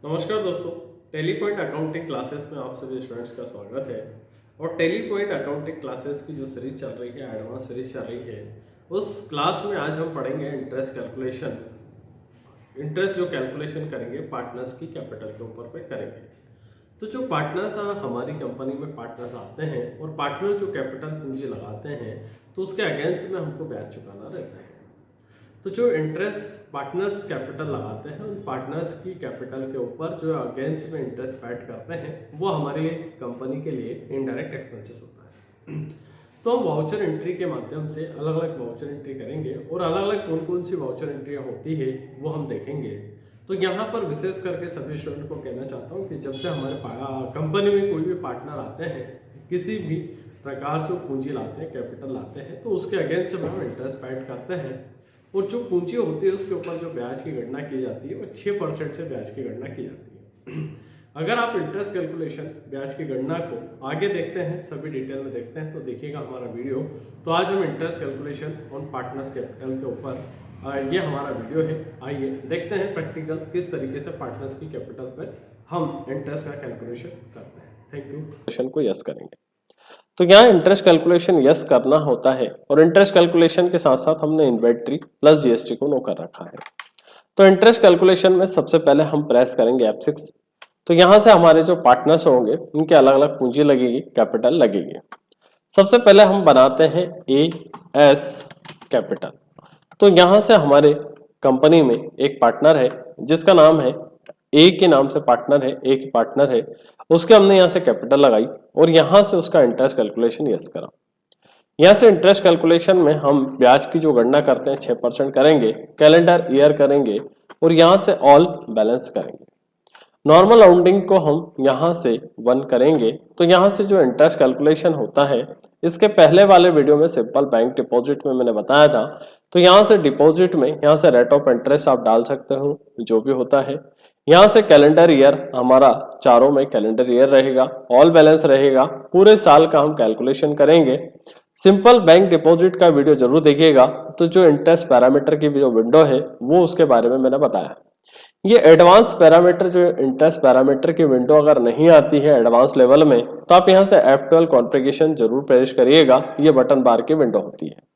नमस्कार दोस्तों, tally point accounting classes में आप सभी स्टूडेंट्स का स्वागत है। और टैली पॉइंट अकाउंटिंग क्लासेस की जो सीरीज चल रही है, एडवांस सीरीज चल रही है, उस क्लास में आज हम पढ़ेंगे इंटरेस्ट कैलकुलेशन। इंटरेस्ट जो कैलकुलेशन करेंगे पार्टनर्स की कैपिटल के ऊपर पे करेंगे। तो जो पार्टनर्स हमारी कंपनी में पार्टनर्स आते हैं और पार्टनर जो कैपिटल पूंजी लगाते हैं, तो उसके अगेंस्ट में हमको ब्याज चुकाना रहता है। तो जो इंटरेस्ट पार्टनर्स कैपिटल लगाते हैं, उन पार्टनर्स की कैपिटल के ऊपर जो अगेंस्ट में इंटरेस्ट ऐड करते हैं, वो हमारी कंपनी के लिए इनडायरेक्ट एक्सपेंसेस होता है। तो हम वाउचर एंट्री के माध्यम से अलग अलग वाउचर एंट्री करेंगे और अलग अलग कौन कौन सी वाउचर एंट्रियाँ होती है वो हम देखेंगे। तो यहाँ पर विशेष करके सभी स्टूडेंट को कहना चाहता हूँ कि जब से हमारे कंपनी में कोई भी पार्टनर आते हैं, किसी भी प्रकार से वो पूंजी लाते हैं, कैपिटल लाते हैं, तो उसके अगेंस्ट में हम इंटरेस्ट ऐड करते हैं। और जो पूंजी होती है उसके ऊपर जो ब्याज की गणना की जाती है वो 6% से ब्याज की गणना की जाती है। अगर आप इंटरेस्ट कैलकुलेशन ब्याज की गणना को आगे देखते हैं, सभी डिटेल में देखते हैं, तो देखिएगा हमारा वीडियो। तो आज हम interest calculation on partners capital के ऊपर ये हमारा वीडियो है। आइए देखते हैं प्रैक्टिकल किस तरीके से पार्टनर्स की कैपिटल पर हम इंटरेस्ट का कैलकुलेशन करते हैं। Thank you. क्वेश्चन को यस करेंगे। तो यहाँ इंटरेस्ट कैलकुलेशन यस करना होता है और इंटरेस्ट कैलकुलेशन के साथ साथ हमने इन्वेंट्री प्लस जीएसटी को नो कर रखा है। तो इंटरेस्ट कैलकुलेशन में सबसे पहले हम प्रेस करेंगे F6। तो यहाँ से हमारे जो पार्टनर्स होंगे उनके अलग अलग पूंजी लगेगी, कैपिटल लगेगी। सबसे पहले हम बनाते हैं AS कैपिटल। तो यहाँ से हमारे कंपनी में एक पार्टनर है जिसका नाम है ए के नाम से पार्टनर है, ए की पार्टनर है, उसके हमने यहाँ से कैपिटल लगाई और यहाँ से उसका इंटरेस्ट कैलकुलेशन यस करा। यहाँ से इंटरेस्ट कैलकुलेशन में हम ब्याज की जो गणना करते हैं 6% करेंगे, कैलेंडर ईयर करेंगे और यहाँ से ऑल बैलेंस करेंगे। नॉर्मल राउंडिंग को हम यहाँ से 1 करेंगे। तो यहाँ से जो इंटरेस्ट कैलकुलेशन होता है, इसके पहले वाले वीडियो में सिंपल बैंक डिपॉजिट में मैंने बताया था। तो यहाँ से डिपॉजिट में यहाँ से रेट ऑफ इंटरेस्ट आप डाल सकते हो जो भी होता है। यहाँ से कैलेंडर ईयर, हमारा चारों में कैलेंडर ईयर रहेगा, ऑल बैलेंस रहेगा, पूरे साल का हम कैलकुलेशन करेंगे। सिंपल बैंक डिपॉजिट का वीडियो जरूर देखिएगा। तो जो इंटरेस्ट पैरामीटर की जो विंडो है वो उसके बारे में मैंने बताया। ये एडवांस पैरामीटर, जो इंटरेस्ट पैरामीटर की विंडो अगर नहीं आती है एडवांस लेवल में, तो आप यहाँ से F12 कॉन्फ़िगरेशन जरूर प्रेस करिएगा। ये बटन बार की विंडो होती है।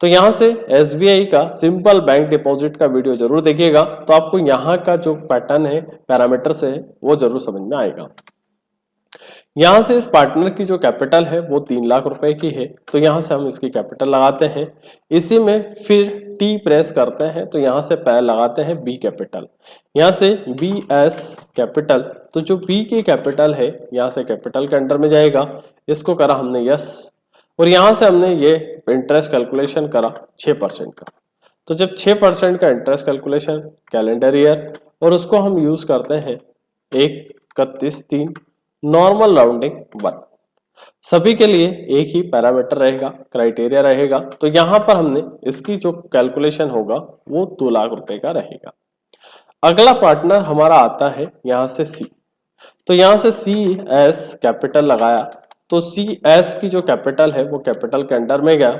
तो यहाँ से SBI का सिंपल बैंक डिपॉजिट का वीडियो जरूर देखिएगा। तो आपको यहाँ का जो पैटर्न है पैरामीटर से है वो जरूर समझ में आएगा। यहाँ से इस पार्टनर की जो कैपिटल है वो 3 लाख रुपए की है। तो यहाँ से हम इसकी कैपिटल लगाते हैं। इसी में फिर टी प्रेस करते हैं। तो यहाँ से पैर लगाते हैं बी कैपिटल। यहाँ से BS कैपिटल। तो जो बी की कैपिटल है यहाँ से कैपिटल के अंडर में जाएगा। इसको करा हमने यस और यहाँ से हमने ये इंटरेस्ट कैलकुलेशन करा 6% का। तो जब 6% का इंटरेस्ट कैलकुलेशन कैलेंडर ईयर और उसको हम यूज करते हैं 31/3 नॉर्मल राउंडिंग 1। सभी के लिए एक ही पैरामीटर रहेगा, क्राइटेरिया रहेगा। तो यहाँ पर हमने इसकी जो कैलकुलेशन होगा वो 2 लाख रुपए का रहेगा। अगला पार्टनर हमारा आता है यहाँ से सी। तो यहाँ से CS कैपिटल लगाया। तो CS की जो कैपिटल है वो कैपिटल के अंडर में गया।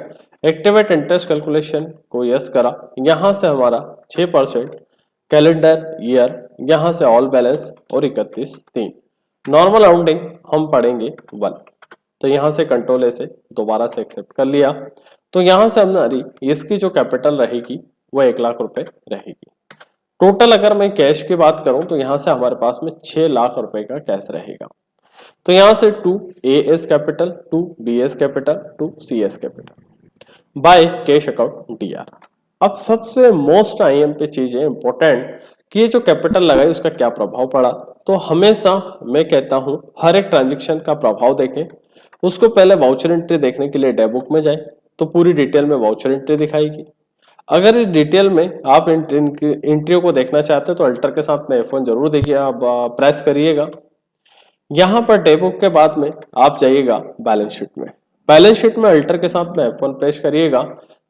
एक्टिवेट इंटरेस्ट कैलकुलेशन को यस करा। यहाँ से हमारा 6% कैलेंडर ईयर, यहाँ से ऑल बैलेंस और 31/3 नॉर्मल राउंडिंग हम पढ़ेंगे 1। तो यहाँ से कंट्रोल ए से दोबारा से एक्सेप्ट कर लिया। तो यहाँ से हमारी इसकी जो कैपिटल रहेगी वो 1 लाख रुपए रहेगी। टोटल अगर मैं कैश की बात करूं तो यहाँ से हमारे पास में 6 लाख रुपए का कैश रहेगा। तो यहाँ से 2 AS capital, 2 BS capital, 2 CS capital by cash account DR। अब सबसे मोस्ट IM पे चीज है इंपॉर्टेंट कि ये जो कैपिटल लगाई उसका क्या प्रभाव पड़ा। तो हमेशा मैं कहता हूं हर एक ट्रांजेक्शन का प्रभाव देखें। उसको पहले वाउचर एंट्री देखने के लिए डेबुक में जाए तो पूरी डिटेल में वाउचर एंट्री दिखाएगी। अगर इस डिटेल में आप एंट्रियों को देखना चाहते हैं तो अल्टर के साथ में F1 जरूर देखिए, आप प्रेस करिएगा। यहाँ पर डेबुक के बाद में आप जाइएगा बैलेंस शीट में। बैलेंस शीट में अल्टर के साथ में F1 प्रेस करिएगा।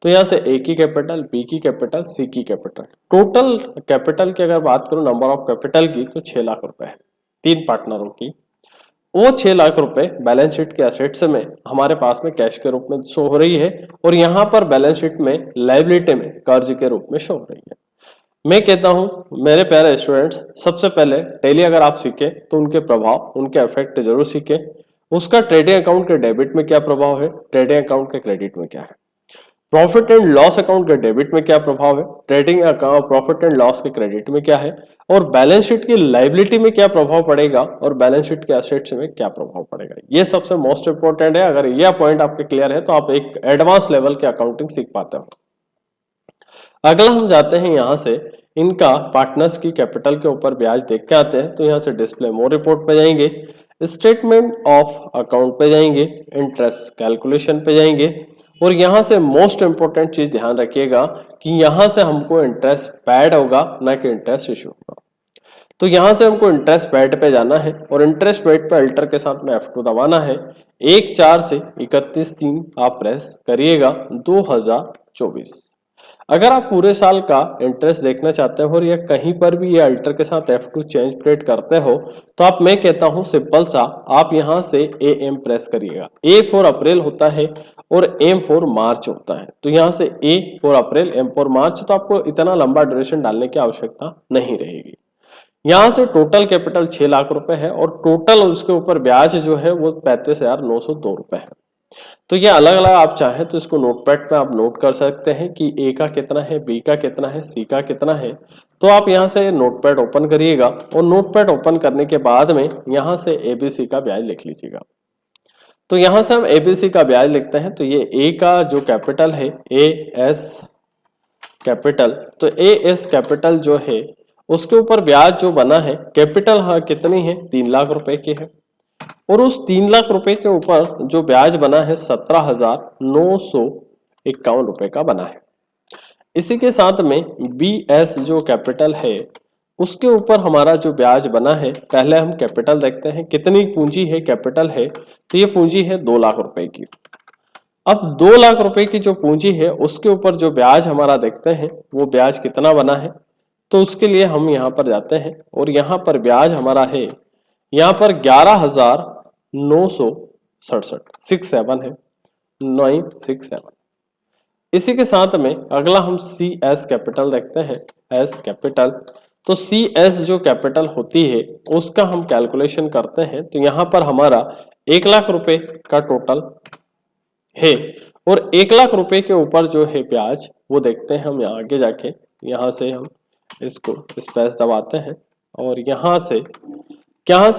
तो यहाँ से A की कैपिटल, B की कैपिटल, C की कैपिटल, टोटल कैपिटल की अगर बात करूं नंबर ऑफ कैपिटल की तो 6 लाख रुपए है 3 पार्टनरों की। वो 6 लाख रुपए बैलेंस शीट के एसेट्स में हमारे पास में कैश के रूप में शो हो रही है और यहाँ पर बैलेंस शीट में लायबिलिटी में कर्ज के रूप में शो हो रही है। मैं कहता हूं मेरे प्यारे स्टूडेंट्स, सबसे पहले टैली अगर आप सीखें तो उनके प्रभाव, उनके इफेक्ट जरूर सीखें। उसका ट्रेडिंग अकाउंट के डेबिट में क्या प्रभाव है, ट्रेडिंग अकाउंट के क्रेडिट में क्या है, प्रॉफिट एंड लॉस अकाउंट के डेबिट में क्या प्रभाव है, trading account profit and loss के क्रेडिट में क्या है, और बैलेंस शीट की लायबिलिटी में क्या प्रभाव पड़ेगा और बैलेंस शीट के एसेट्स में क्या प्रभाव पड़ेगा। ये सबसे मोस्ट इंपोर्टेंट है। अगर यह पॉइंट आपके क्लियर है तो आप एक एडवांस लेवल की अकाउंटिंग सीख पाते हो। अगला हम जाते हैं यहां से इनका पार्टनर्स की कैपिटल के ऊपर ब्याज देख के आते हैं। तो यहां से डिस्प्ले मोर रिपोर्ट पे जाएंगे, स्टेटमेंट ऑफ अकाउंट पे जाएंगे, इंटरेस्ट कैलकुलेशन पे जाएंगे, और यहां से मोस्ट इंपोर्टेंट चीज ध्यान रखिएगा कि यहां से हमको इंटरेस्ट पेड होगा, ना कि इंटरेस्ट इशू होगा। तो यहां से हमको इंटरेस्ट पेड पे जाना है और इंटरेस्ट पेड पे अल्टर के साथ में F2 दबाना है। 1/4 से 31/3 आप प्रेस करिएगा 2024। अगर आप पूरे साल का इंटरेस्ट देखना चाहते हो और ये कहीं पर भी ये अल्टर के साथ F2 चेंज प्लेट करते हो तो आप, मैं कहता हूं सिंपल सा, आप यहां से AM प्रेस करिएगा। A फॉर अप्रैल होता है और M फॉर मार्च होता है। तो यहां से A for April, M for March, तो आपको इतना लंबा ड्यूरेशन डालने की आवश्यकता नहीं रहेगी। यहां से टोटल कैपिटल 6 लाख रुपए है और टोटल उसके ऊपर ब्याज जो है वो 35,902 रुपए है। तो ये अलग अलग आप चाहें तो इसको नोटपैड पे आप नोट कर सकते हैं कि ए का कितना है, बी का कितना है, सी का कितना है। तो आप यहां से नोटपैड ओपन करिएगा और नोटपैड ओपन करने के बाद में यहां से एबीसी का ब्याज लिख लीजिएगा। तो यहां से हम एबीसी का ब्याज लिखते हैं। तो ये ए का जो कैपिटल है, ए एस कैपिटल, तो ए एस कैपिटल जो है उसके ऊपर ब्याज जो बना है, कैपिटल हाँ कितनी है, 3 लाख रुपए की है, और उस 3 लाख रुपए के ऊपर जो ब्याज बना है 17,951 रुपए का बना है। इसी के साथ में बी एस जो कैपिटल है उसके ऊपर हमारा जो ब्याज बना है, पहले हम कैपिटल देखते हैं कितनी पूंजी है, कैपिटल है तो ये पूंजी है 2 लाख रुपए की। अब 2 लाख रुपए की जो पूंजी है उसके ऊपर जो ब्याज हमारा देखते हैं वो ब्याज कितना बना है। तो उसके लिए हम यहाँ पर जाते हैं और यहाँ पर ब्याज हमारा है, यहाँ पर 11,967 67 है, 967। इसी के साथ में अगला हम सी एस कैपिटल देखते हैं, एस कैपिटल। तो सी एस जो कैपिटल होती है उसका हम कैलकुलेशन करते हैं। तो यहाँ पर हमारा 1 लाख रुपए का टोटल है और 1 लाख रुपए के ऊपर जो है ब्याज वो देखते हैं हम यहाँ आगे जाके। यहाँ से हम इसको स्पेस दबाते हैं और यहाँ से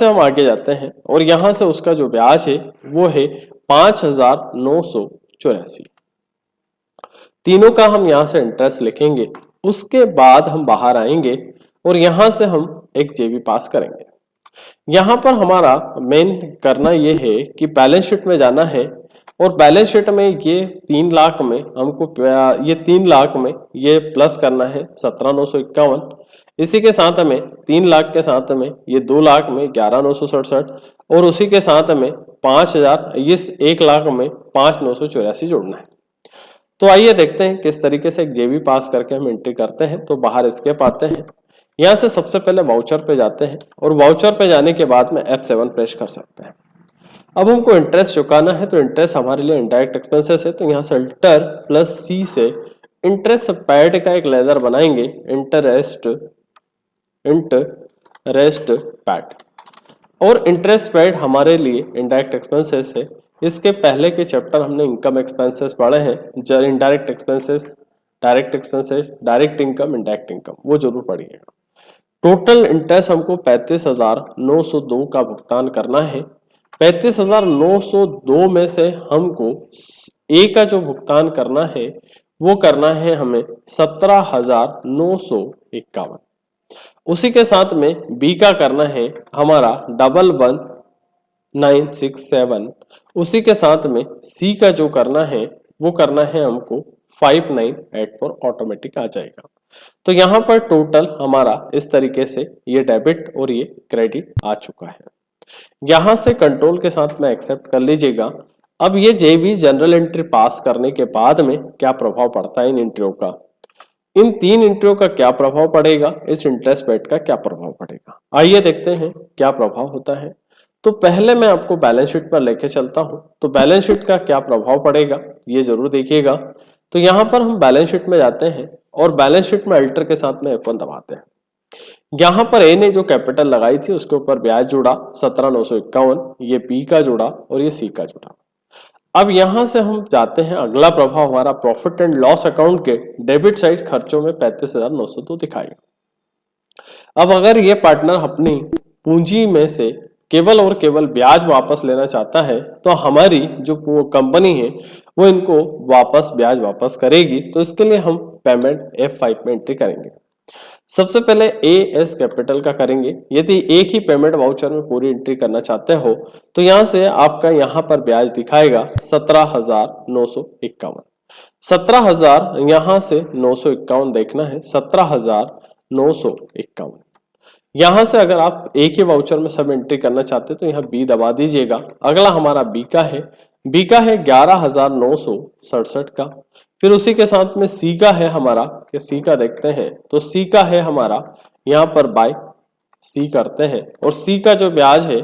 हम आगे जाते हैं और यहाँ से उसका जो ब्याज है वो है 5,984। तीनों का हम यहाँ से इंटरेस्ट लिखेंगे। उसके बाद हम बाहर आएंगे और यहाँ से हम एक जेबी पास करेंगे। यहाँ पर हमारा मेन करना ये है कि बैलेंस शीट में जाना है और बैलेंस शीट में ये 3 लाख में हमको, ये 3 लाख में ये प्लस करना है 17,951। इसी के साथ में 3 लाख के साथ में ये 2 लाख में 11,967 और उसी के साथ में 5,000, ये 1 लाख में 5,984 जोड़ना है। तो आइए देखते हैं किस तरीके से एक जेबी पास करके हम एंट्री करते हैं। तो बाहर एस्केप आते हैं, यहाँ से सबसे पहले वाउचर पे जाते हैं और वाउचर पे जाने के बाद में F7 प्रेस कर सकते हैं। अब हमको इंटरेस्ट चुकाना है तो इंटरेस्ट हमारे लिए इनडायरेक्ट एक्सपेंसेस है। तो यहाँ से अल्टर प्लस सी से इंटरेस्ट पैड का एक लेजर बनाएंगे, इंटरेस्ट पैड। और इंटरेस्ट पेड हमारे लिए इनडायरेक्ट एक्सपेंसेस है। इसके पहले के चैप्टर हमने इनकम एक्सपेंसेस पढ़े हैं, indirect expenses, direct expenses, direct income, indirect income, वो जरूर पढ़िएगा। टोटल इंटरेस्ट हमको 35,902 का भुगतान करना है। 35,902 में से हमको ए का जो भुगतान करना है वो करना है हमें 17,951। उसी के साथ में बी का करना है हमारा 11,967। उसी के साथ में सी का जो करना है वो करना है हमको 5,984, ऑटोमेटिक आ जाएगा। तो यहाँ पर टोटल हमारा इस तरीके से ये डेबिट और ये क्रेडिट आ चुका है। यहाँ से कंट्रोल के साथ में एक्सेप्ट कर लीजिएगा। अब ये जेबी जनरल एंट्री पास करने के बाद में क्या प्रभाव पड़ता है इन एंट्रियों का, इन 3 एंट्रियों का क्या प्रभाव पड़ेगा, इस इंटरेस्ट पेड का क्या प्रभाव पड़ेगा, आइए देखते हैं क्या प्रभाव होता है। तो पहले मैं आपको बैलेंस शीट पर लेके चलता हूं। तो बैलेंस शीट का क्या प्रभाव पड़ेगा ये जरूर देखिएगा। तो यहाँ पर हम बैलेंस शीट में जाते हैं और बैलेंस शीट में अल्टर के साथ में F1 दबाते हैं। यहाँ पर ए ने जो कैपिटल लगाई थी उसके ऊपर ब्याज जुड़ा 17,951, ये बी का जुड़ा और ये सी का जुड़ा। अब यहां से हम जाते हैं, अगला प्रभाव हमारा प्रॉफिट एंड लॉस अकाउंट के डेबिट साइड खर्चों में 35,902 दिखाएगा। अब अगर ये पार्टनर अपनी पूंजी में से केवल और केवल ब्याज वापस लेना चाहता है तो हमारी जो कंपनी है वो इनको ब्याज वापस करेगी। तो इसके लिए हम पेमेंट F5 में एंट्री करेंगे। सबसे पहले एस कैपिटल का करेंगे। यदि एक ही पेमेंट वाउचर में पूरी एंट्री करना चाहते हो तो यहां से आपका यहां पर ब्याज दिखाएगा 17,951। 17,000 यहां से 951 देखना है, 17,951। यहां से अगर आप एक ही वाउचर में सब एंट्री करना चाहते तो यहाँ बी दबा दीजिएगा। अगला हमारा बी का है 11,967 का। फिर उसी के साथ में सी का है हमारा, कि सी का देखते हैं तो सी का है हमारा यहाँ पर बाय सी करते हैं और सी का जो ब्याज है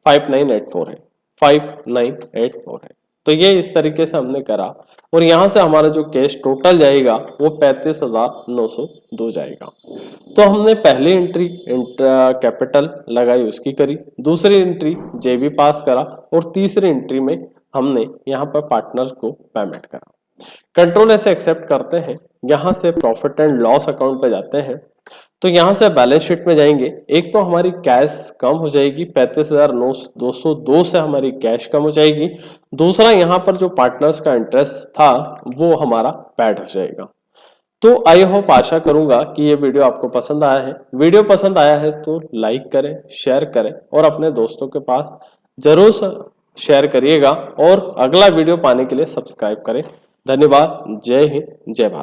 5984 है, 5984 है। तो ये इस तरीके से हमने करा और यहाँ से हमारा जो कैश टोटल जाएगा वो 35,902 जाएगा। तो हमने पहली एंट्री कैपिटल लगाई उसकी करी, दूसरी एंट्री जेबी पास करा और तीसरी एंट्री में हमने यहाँ पर पार्टनर्स को पेमेंट करा। कंट्रोल ऐसे एक्सेप्ट करते हैं, यहां से प्रॉफिट एंड लॉस अकाउंट पे जाते हैं। तो यहां से बैलेंस शीट में जाएंगे। एक तो हमारी कैश कम हो जाएगी, 35,202 से हमारी कैश कम हो जाएगी। दूसरा यहाँ पर जो पार्टनर्स का इंटरेस्ट था वो हमारा पैड हो जाएगा। तो आई होप, आशा करूंगा कि ये वीडियो आपको पसंद आया है। वीडियो पसंद आया है तो लाइक करें, शेयर करें और अपने दोस्तों के पास जरूर शेयर करिएगा और अगला वीडियो पाने के लिए सब्सक्राइब करें। धन्यवाद। जय हिंद, जय भारत।